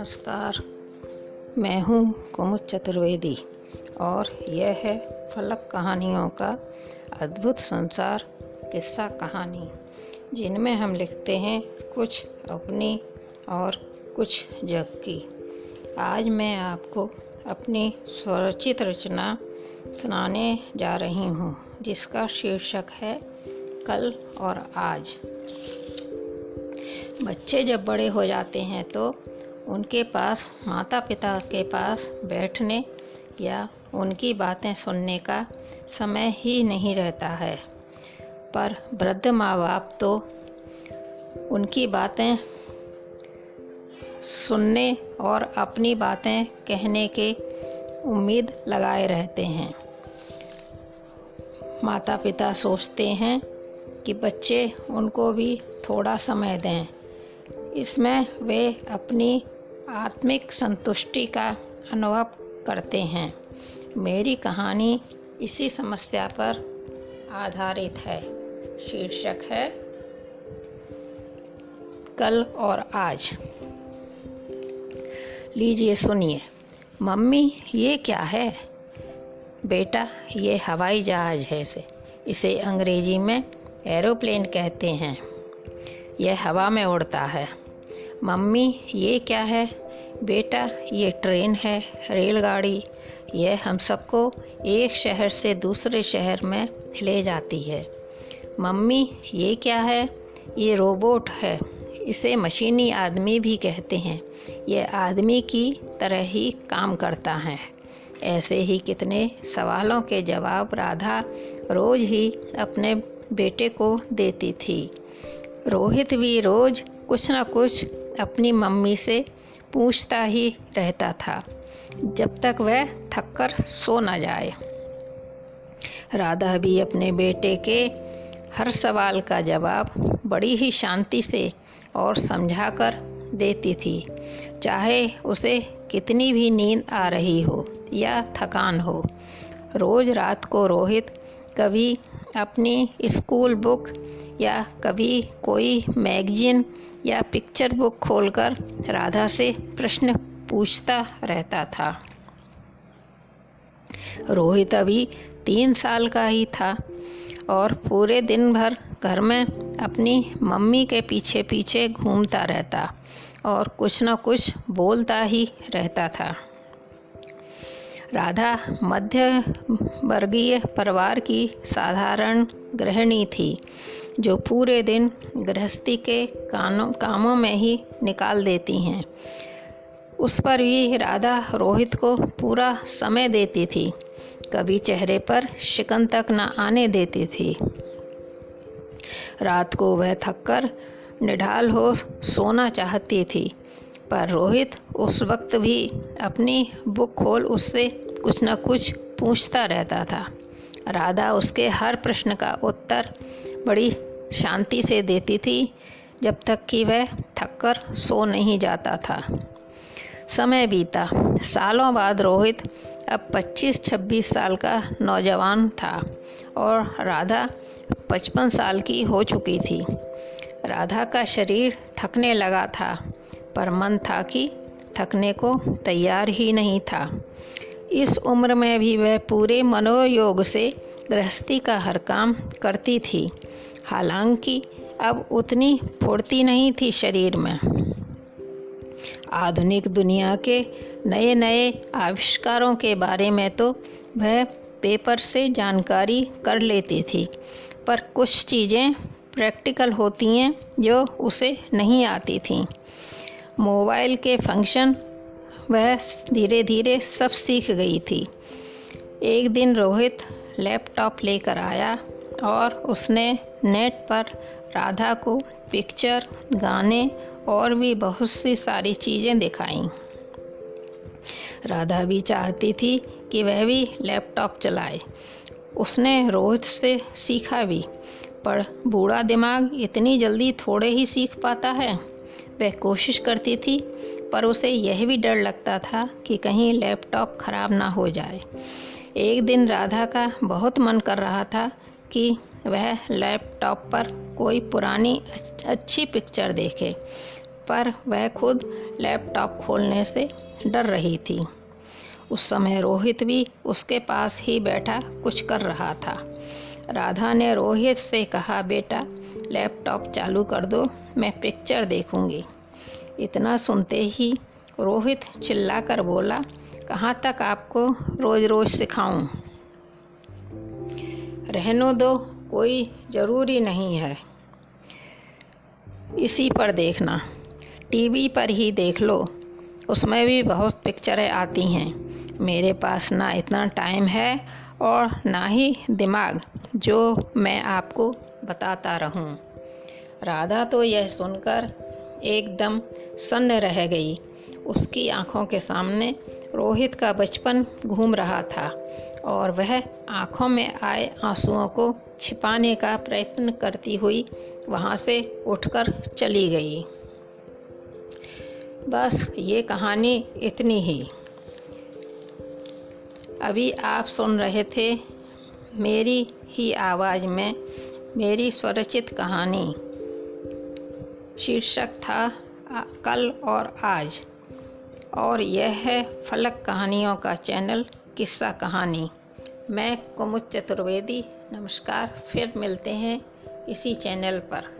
नमस्कार। मैं हूँ कुमुद चतुर्वेदी और यह है फलक कहानियों का अद्भुत संसार किस्सा कहानी, जिनमें हम लिखते हैं कुछ अपनी और कुछ जग की। आज मैं आपको अपनी स्वरचित रचना सुनाने जा रही हूँ, जिसका शीर्षक है कल और आज। बच्चे जब बड़े हो जाते हैं तो उनके पास माता पिता के पास बैठने या उनकी बातें सुनने का समय ही नहीं रहता है, पर वृद्ध माँ बाप तो उनकी बातें सुनने और अपनी बातें कहने के उम्मीद लगाए रहते हैं। माता पिता सोचते हैं कि बच्चे उनको भी थोड़ा समय दें, इसमें वे अपनी आत्मिक संतुष्टि का अनुभव करते हैं। मेरी कहानी इसी समस्या पर आधारित है। शीर्षक है कल और आज। लीजिए सुनिए। मम्मी, ये क्या है? बेटा, ये हवाई जहाज है। इसे अंग्रेजी में एरोप्लेन कहते हैं। यह हवा में उड़ता है। मम्मी, ये क्या है? बेटा, ये ट्रेन है, रेलगाड़ी। यह हम सबको एक शहर से दूसरे शहर में ले जाती है। मम्मी, ये क्या है? ये रोबोट है। इसे मशीनी आदमी भी कहते हैं। यह आदमी की तरह ही काम करता है। ऐसे ही कितने सवालों के जवाब राधा रोज ही अपने बेटे को देती थी। रोहित भी रोज कुछ न कुछ अपनी मम्मी से पूछता ही रहता था, जब तक वह थककर सो न जाए। राधा भी अपने बेटे के हर सवाल का जवाब बड़ी ही शांति से और समझाकर देती थी, चाहे उसे कितनी भी नींद आ रही हो या थकान हो। रोज रात को रोहित कभी अपनी स्कूल बुक या कभी कोई मैगजीन या पिक्चर बुक खोलकर राधा से प्रश्न पूछता रहता था। रोहित अभी 3 साल का ही था और पूरे दिन भर घर में अपनी मम्मी के पीछे पीछे घूमता रहता और कुछ न कुछ बोलता ही रहता था। राधा मध्य वर्गीय परिवार की साधारण गृहिणी थी, जो पूरे दिन गृहस्थी के कामों में ही निकाल देती हैं। उस पर भी राधा रोहित को पूरा समय देती थी, कभी चेहरे पर शिकन तक न आने देती थी। रात को वह थककर निढाल हो सोना चाहती थी, पर रोहित उस वक्त भी अपनी बुक खोल उससे कुछ न कुछ पूछता रहता था। राधा उसके हर प्रश्न का उत्तर बड़ी शांति से देती थी, जब तक कि वह थककर सो नहीं जाता था। समय बीता। सालों बाद रोहित अब 25-26 साल का नौजवान था और राधा 55 साल की हो चुकी थी। राधा का शरीर थकने लगा था, पर मन था कि थकने को तैयार ही नहीं था। इस उम्र में भी वह पूरे मनोयोग से गृहस्थी का हर काम करती थी। हालांकि अब उतनी फुर्ती नहीं थी शरीर में। आधुनिक दुनिया के नए नए आविष्कारों के बारे में तो वह पेपर से जानकारी कर लेती थी, पर कुछ चीज़ें प्रैक्टिकल होती हैं जो उसे नहीं आती थीं। मोबाइल के फंक्शन वह धीरे धीरे सब सीख गई थी। एक दिन रोहित लैपटॉप लेकर आया और उसने नेट पर राधा को पिक्चर, गाने और भी बहुत सी सारी चीज़ें दिखाईं। राधा भी चाहती थी कि वह भी लैपटॉप चलाए। उसने रोहित से सीखा भी, पर बूढ़ा दिमाग इतनी जल्दी थोड़े ही सीख पाता है। वह कोशिश करती थी, पर उसे यह भी डर लगता था कि कहीं लैपटॉप खराब ना हो जाए। एक दिन राधा का बहुत मन कर रहा था कि वह लैपटॉप पर कोई पुरानी अच्छी पिक्चर देखे, पर वह खुद लैपटॉप खोलने से डर रही थी। उस समय रोहित भी उसके पास ही बैठा कुछ कर रहा था। राधा ने रोहित से कहा, बेटा लैपटॉप चालू कर दो, मैं पिक्चर देखूंगी। इतना सुनते ही रोहित चिल्लाकर बोला, कहाँ तक आपको रोज रोज सिखाऊं? रहने दो, कोई ज़रूरी नहीं है इसी पर देखना, टीवी पर ही देख लो, उसमें भी बहुत पिक्चरें आती हैं। मेरे पास ना इतना टाइम है और ना ही दिमाग जो मैं आपको बताता रहूं। राधा तो यह सुनकर एकदम सन्न रह गई। उसकी आंखों के सामने रोहित का बचपन घूम रहा था और वह आंखों में आए आंसुओं को छिपाने का प्रयत्न करती हुई वहां से उठकर चली गई। बस ये कहानी इतनी ही। अभी आप सुन रहे थे मेरी ही आवाज़ में मेरी स्वरचित कहानी। शीर्षक था कल और आज, और यह है फलक कहानियों का चैनल किस्सा कहानी। मैं कुमुद चतुर्वेदी, नमस्कार। फिर मिलते हैं इसी चैनल पर।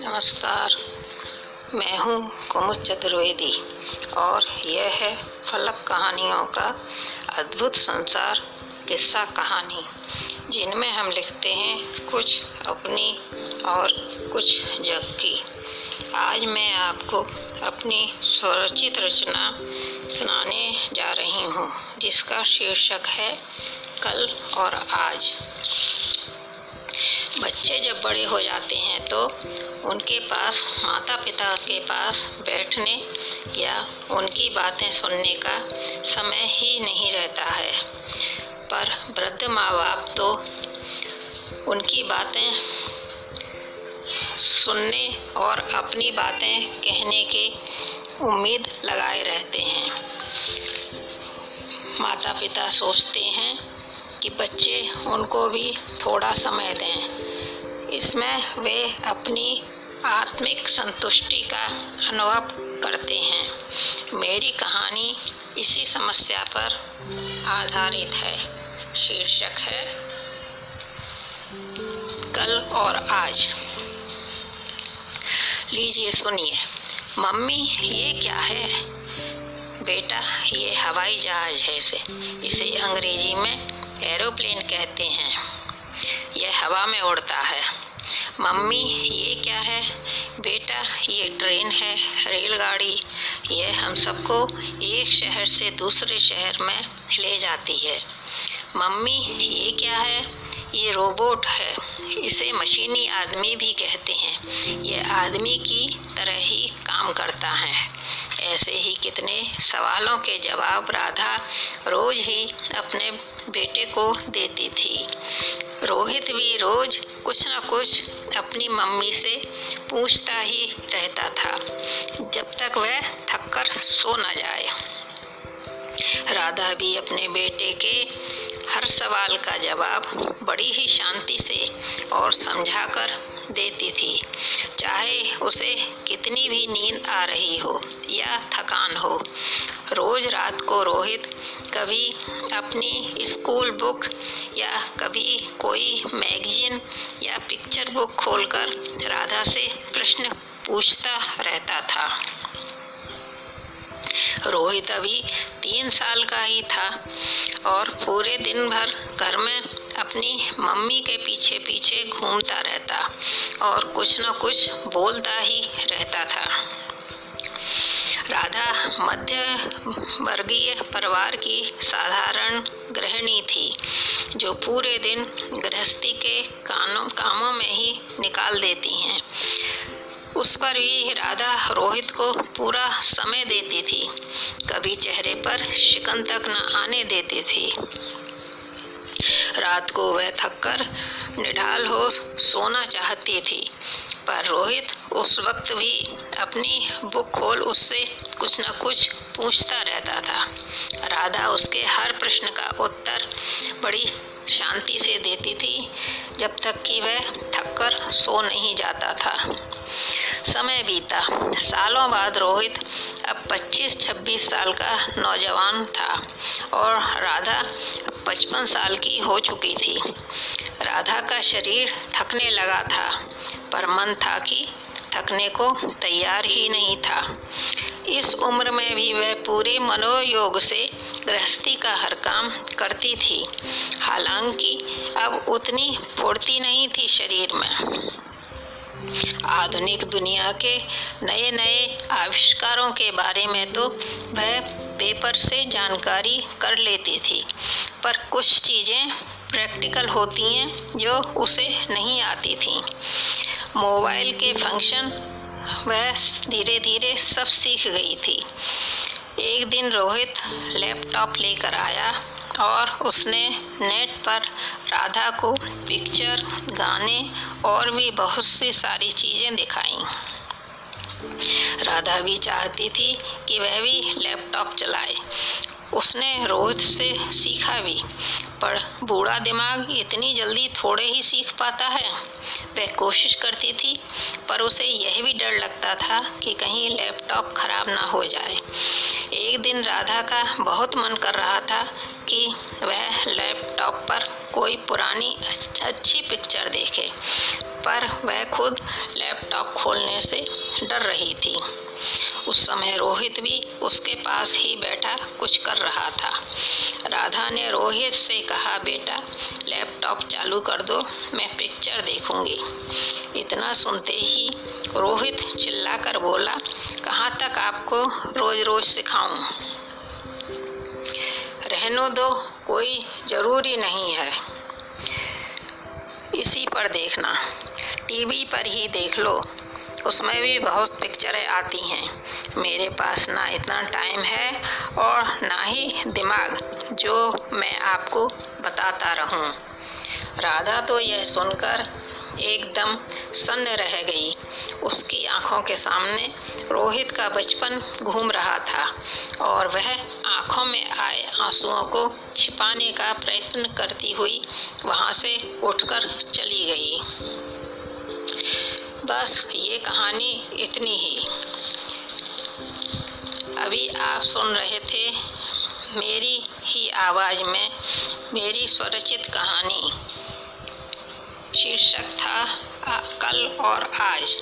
नमस्कार, मैं हूँ कुमुद चतुर्वेदी और यह है फलक कहानियों का अद्भुत संसार किस्सा कहानी, जिनमें हम लिखते हैं कुछ अपनी और कुछ जग की। आज मैं आपको अपनी स्वरचित रचना सुनाने जा रही हूँ, जिसका शीर्षक है कल और आज। बच्चे जब बड़े हो जाते हैं तो उनके पास माता पिता के पास बैठने या उनकी बातें सुनने का समय ही नहीं रहता है, पर वृद्ध माँ बाप तो उनकी बातें सुनने और अपनी बातें कहने की उम्मीद लगाए रहते हैं। माता पिता सोचते हैं कि बच्चे उनको भी थोड़ा समय दें, इसमें वे अपनी आत्मिक संतुष्टि का अनुभव करते हैं। मेरी कहानी इसी समस्या पर आधारित है। शीर्षक है कल और आज। लीजिए सुनिए। मम्मी ये क्या है? बेटा ये हवाई जहाज है, इसे अंग्रेजी में एरोप्लेन कहते हैं। यह हवा में उड़ता है। मम्मी ये क्या है? बेटा ये ट्रेन है, रेलगाड़ी। यह हम सबको एक शहर से दूसरे शहर में ले जाती है। मम्मी ये क्या है? ये रोबोट है, इसे मशीनी आदमी भी कहते हैं। यह आदमी की तरह ही काम करता है। ऐसे ही कितने सवालों के जवाब राधा रोज ही अपने बेटे को देती थी। रोहित भी रोज कुछ न कुछ अपनी मम्मी से पूछता ही रहता था, जब तक वह थककर सो न जाए। राधा भी अपने बेटे के हर सवाल का जवाब बड़ी ही शांति से और समझाकर देती थी, चाहे उसे कितनी भी नींद आ रही हो या थकान हो। रोज रात को रोहित कभी अपनी स्कूल बुक या कभी कोई मैगजीन या पिक्चर बुक खोलकर राधा से प्रश्न पूछता रहता था। रोहित अभी 3 साल का ही था और पूरे दिन भर घर में अपनी मम्मी के पीछे पीछे घूमता रहता और कुछ न कुछ बोलता ही रहता था। राधा मध्य वर्गीय परिवार की साधारण गृहिणी थी, जो पूरे दिन गृहस्थी के कामों में ही निकाल देती हैं। उस पर भी राधा रोहित को पूरा समय देती थी, कभी चेहरे पर शिकन तक न आने देती थी। रात को वह थककर निढाल हो सोना चाहती थी, पर रोहित उस वक्त भी अपनी बुक खोल उससे कुछ न कुछ पूछता रहता था। राधा उसके हर प्रश्न का उत्तर बड़ी शांति से देती थी, जब तक कि वह थककर सो नहीं जाता था। समय बीता। सालों बाद रोहित अब 25-26 साल का नौजवान था और राधा 55 साल की हो चुकी थी। राधा का शरीर थकने लगा था, पर मन था कि थकने को तैयार ही नहीं था। इस उम्र में भी वह पूरे मनोयोग से गृहस्थी का हर काम करती थी। हालांकि अब उतनी फुर्ती नहीं थी शरीर में। आधुनिक दुनिया के नए नए आविष्कारों के बारे में तो वह पेपर से जानकारी कर लेती थी, पर कुछ चीज़ें प्रैक्टिकल होती हैं जो उसे नहीं आती थीं। मोबाइल के फंक्शन वह धीरे धीरे सब सीख गई थी। एक दिन रोहित लैपटॉप लेकर आया और उसने नेट पर राधा को पिक्चर, गाने और भी बहुत सी सारी चीज़ें दिखाईं। राधा भी चाहती थी कि वह भी लैपटॉप चलाए। उसने रोहित से सीखा भी, पर बूढ़ा दिमाग इतनी जल्दी थोड़े ही सीख पाता है। वह कोशिश करती थी, पर उसे यह भी डर लगता था कि कहीं लैपटॉप खराब ना हो जाए। एक दिन राधा का बहुत मन कर रहा था कि वह लैपटॉप पर कोई पुरानी अच्छी पिक्चर देखे, पर वह खुद लैपटॉप खोलने से डर रही थी। उस समय रोहित भी उसके पास ही बैठा कुछ कर रहा था। राधा ने रोहित से कहा, बेटा लैपटॉप चालू कर दो, मैं पिक्चर देखूंगी। इतना सुनते ही रोहित चिल्लाकर बोला, कहाँ तक आपको रोज रोज सिखाऊं? रहने दो, कोई जरूरी नहीं है। इसी पर देखना, टीवी पर ही देख लो, उसमें भी बहुत पिक्चरें आती हैं। मेरे पास ना इतना टाइम है और ना ही दिमाग जो मैं आपको बताता रहूं। राधा तो यह सुनकर एकदम सन्न रह गई। उसकी आंखों के सामने रोहित का बचपन घूम रहा था और वह आंखों में आए आंसुओं को छिपाने का प्रयत्न करती हुई वहां से उठकर चली गई। बस ये कहानी इतनी ही। अभी आप सुन रहे थे मेरी ही आवाज में मेरी स्वरचित कहानी। शीर्षक था कल और आज,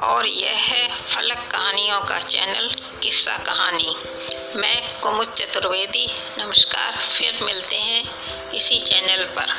और यह है फलक कहानियों का चैनल किस्सा कहानी। मैं कुमुद चतुर्वेदी। नमस्कार, फिर मिलते हैं इसी चैनल पर।